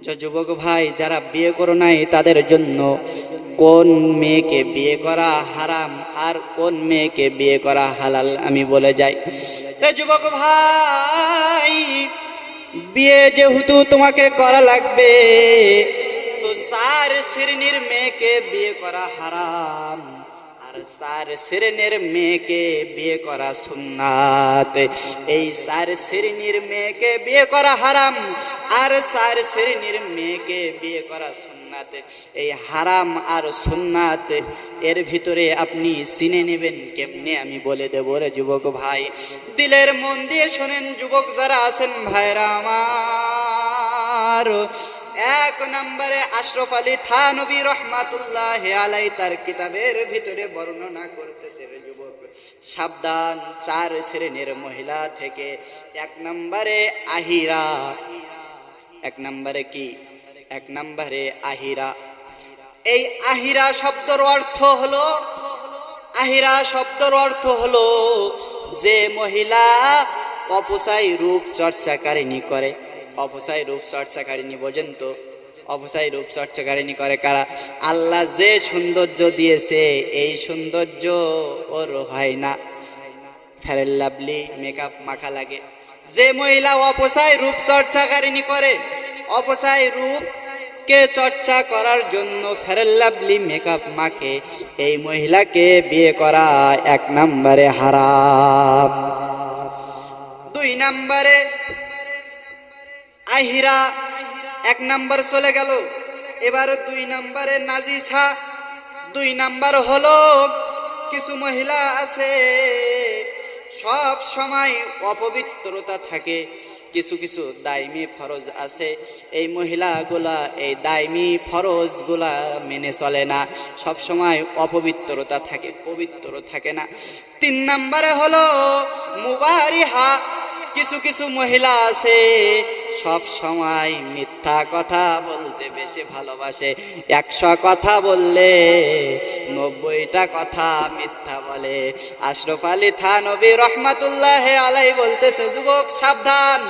যে যুবক ভাই যারা বিয়ে করো নাই তাদের জন্য কোন মেয়েকে বিয়ে করা হারাম আর কোন মেয়েকে বিয়ে করা হালাল আমি বলে যাই। যুবক ভাই, বিয়ে যেহেতু তোমাকে করা লাগবে, তো 4 শ্রেণীর মেয়েকে বিয়ে করা হারাম আর 4 শ্রেণীর মেয়েকে বিয়ে করা সুন্নাত। এই 4 শ্রেণীর মেয়েকে বিয়ে করা হারাম আর 4 শ্রেণীর মেয়েকে বিয়ে করা সুন্নাত। এই হারাম আর সুন্নাত এর ভিতরে আপনি চিনে নেবেন কেমনে আমি বলে দেব রে যুবক ভাই। দিলের মন দিয়ে শোনেন যুবক যারা আছেন ভাইরা আমার। 1 নম্বরে আশরাফ আলী থানভী রহমাতুল্লাহি আলাইহি তার কিতাবের ভিতরে বর্ণনা করতেছে রে যুবক, সাবধান 4 শ্রেণীর মহিলা থেকে। 1 নম্বরে আহিরা। 1 নম্বরে কি? 1 নম্বরে আহিরা। এই আহিরা শব্দের অর্থ হলো, আহিরা শব্দের অর্থ হলো যে মহিলা অপচয় রূপ চর্চাকারিনী করে। অপচয় রূপ চর্চাকারিনী বোঝেন তো? অপচয় রূপ চর্চাকারিনী করে কারা? আল্লাহ যে সৌন্দর্য দিয়েছে এই সৌন্দর্য ওর হয় না, ফেয়ার লাভলি মেকআপ মাখা লাগে। যে মহিলা অপচয় রূপ চর্চাকারিনী করে, অপচয় রূপ কে চর্চা করার জন্য ফেয়ার লাভলি মেকআপ মাখে, এই মহিলাকে বিয়ে করা 1 নম্বরে হারাম। 2 নম্বরে আহিরা। 1 নম্বর চলে গেল, এবার 2 নম্বরে নাজিসা। 2 নম্বর হলো কিছু মহিলা আছে সব সময় অপবিত্রতা থাকে, কিছু কিছু দায়মি ফরজ আছে, এই মহিলাগুলা এই দায়মি ফরজগুলা মেনে চলে না, সব সময় অপবিত্রতা থাকে, পবিত্র থাকে না। 3 নম্বরে হলো মুবারিহা। কিছু কিছু মহিলা আছে সব সময় মিথ্যা কথা বলতে বেশি ভালোবাসে, 100 কথা বললে 90টা কথা মিথ্যা বলে। আশরাফ আলী থানভী রহমাতুল্লাহি আলাইহি বলতেছে যুবক সাবধান,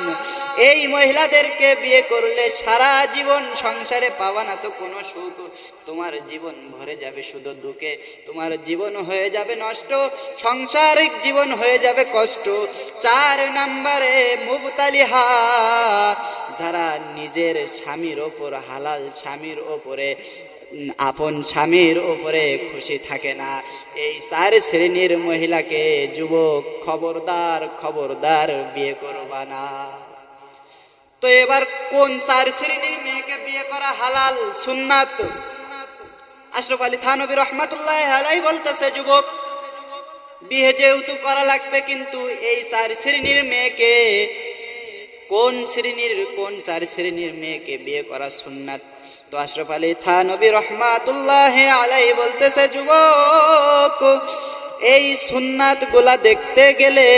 এই মহিলাদেরকে বিয়ে করলে সারা জীবন সংসারে পাবা না তো কোনো সুখ, তোমার জীবন ভরে যাবে শুধু দুঃখে, তোমার জীবন হয়ে যাবে নষ্ট, সংসারিক জীবন হয়ে যাবে কষ্ট। 4 নম্বরে মুবতালিহা। যারা নিজের স্বামীর ওপর, হালাল স্বামীর ওপরে, আপন স্বামীর ওপরে খুশি থাকে না, এই 4 শ্রেণীর মহিলাকে যুবক খবরদার খবরদার বিয়ে করবা না। তো এবার কোন 4 শ্রেণীর মেয়েকে বিয়ে করা হালাল সুন্নাত? আশরাফ আলী থানভী রহমাতুল্লাহি আলাইহি বলতেছে যুবক বিয়ে যেহেতু করা লাগবে, কিন্তু এই 4 শ্রেণীর মেয়েকে কোন শ্রেণীর, কোন 4 শ্রেণীর মেয়েকে বিয়ে করা সুন্নাত? তো আশরাফ আলী থানভী রহমাতুল্লাহি আলাইহি বলতেছে যুবক এই সুন্নাত গুলা দেখতে গেলে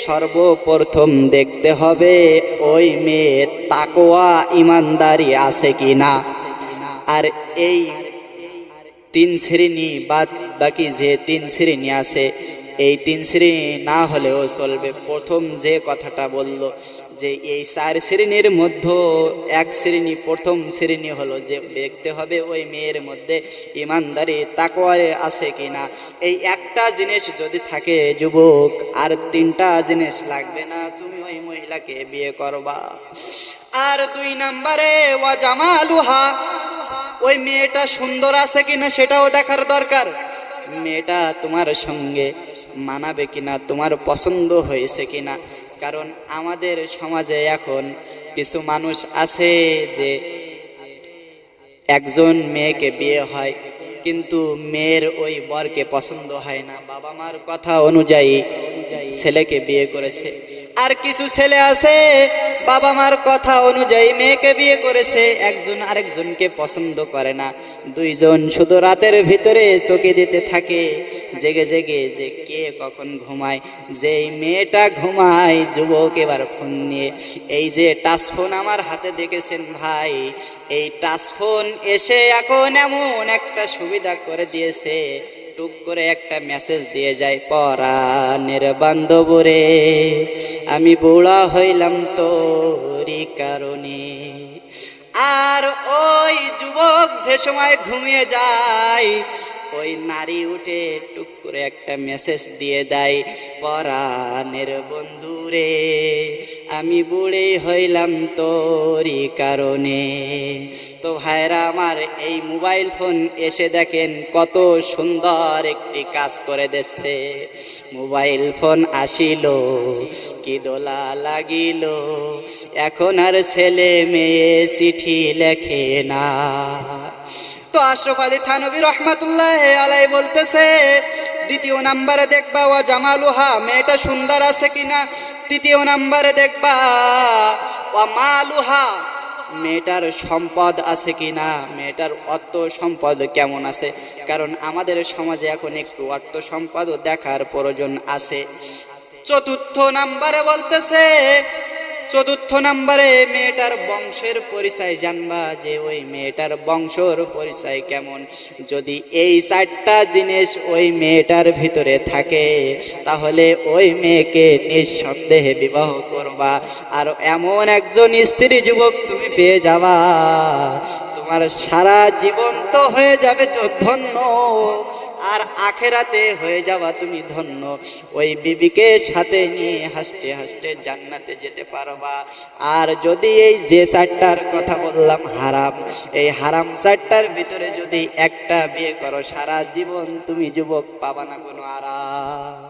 সর্বপ্রথম দেখতে হবে ওই মেয়ে তাকওয়া ইমানদারি আছে কিনা। আর এই 3 শ্রেণী বাদ বাকি যে 3 শ্রেণী আছে, এই 3 শ্রেণী না হলেও চলবে। প্রথম যে কথাটা বলল যে এই 4 শ্রেণীর মধ্যে 1 শ্রেণী, প্রথম শ্রেণী হলো যে দেখতে হবে ওই মেয়ের মধ্যে ইমানদারি তাকওয়া আছে কিনা। এই একটা জিনিস যদি থাকে যুবক, আর 3টা জিনিস লাগবে না, তুমি ওই মহিলাকে বিয়ে করবা। আর 2 নম্বরে ওয়া জামালুহা, ওই মেয়েটা সুন্দর আছে কিনা সেটাও দেখার দরকার। মেয়েটা তোমার সঙ্গে মানাবে কিনা, তোমার পছন্দ হয়েছে কিনা। কারণ আমাদের সমাজে এখন কিছু মানুষ আছে যে একজন মেয়েকে বিয়ে হয় কিন্তু মেয়ের ওই বরকে পছন্দ হয় না, বাবা মার কথা অনুযায়ী ছেলেকে বিয়ে করেছে। আর কিছু ছেলে আছে বাবা মার কথা অনুযায়ী মেয়েকে বিয়ে করেছে, একজন আরেকজনকে পছন্দ করে না, 2 জন শুধু রাতের ভিতরে চোখে দিতে থাকে জেগে জেগে যে কে কখন ঘুমায়। যেই মেয়েটা ঘুমায় যুবক এবার ফোন নিয়ে, এই যে টাচ ফোন আমার হাতে দেখেছেন ভাই, এই টাচ ফোন এসে এখন এমন একটা সুবিধা করে দিয়েছে, টুক করে একটা মেসেজ দিয়ে যায়, পরাণের বান্ধবরে আমি বুড়া হইলাম তোরই কারণে। আর ওই যুবক যে সময় ঘুমিয়ে যায়, ওই নারী উঠে টুক করে একটা মেসেজ দিয়ে দেয়, পরাণের বন্ধুরে আমি বুড়ি হইলাম তোরই কারণে। তো ভাইরা আমার, এই মোবাইল ফোন এসে দেখেন কত সুন্দর একটি কাজ করে দিচ্ছে। মোবাইল ফোন আসিল, কি দোলা লাগিল, এখন আর ছেলে মেয়ে চিঠি লেখে না। তো আশরাফ আলী থানভী রহমাতুল্লাহ আলাই বলতেছে, দ্বিতীয় নাম্বারে দেখবা ওয়া জামালুহা, মেয়েটা সুন্দর আছে কিনা। তৃতীয় নাম্বারে দেখবা ওয়া মালুহা, মেয়েটার সম্পদ আছে কিনা, মেয়েটার অর্থ সম্পদ কেমন আছে। কারণ আমাদের সমাজে এখন একটু অর্থ সম্পদও দেখার প্রয়োজন আছে। চতুর্থ নাম্বারে বলতেছে, চতুর্থ নাম্বারে মেয়েটার বংশের পরিচয় জানবা, যে ওই মেয়েটার বংশের পরিচয় কেমন। যদি এই চারটা জিনিস ওই মেয়েটার ভিতরে থাকে, তাহলে ওই মেয়েকে নিঃসন্দেহে বিবাহ করবা। আর এমন একজন স্ত্রী যুবক তুমি পেয়ে যাবা, তোমার সারা জীবন তো হয়ে যাবে তো ধন্য, আর আখেরাতে হয়ে যাবা তুমি ধন্য। ওই বিবিকে সাথে নিয়ে হাসতে হাসতে জান্নাতে যেতে পারবা। আর যদি এই যে চারটার কথা বললাম হারাম, এই হারাম চারটার ভিতরে যদি একটা বিয়ে করো, সারা জীবন তুমি যুবক পাবা না কোনো আরাম।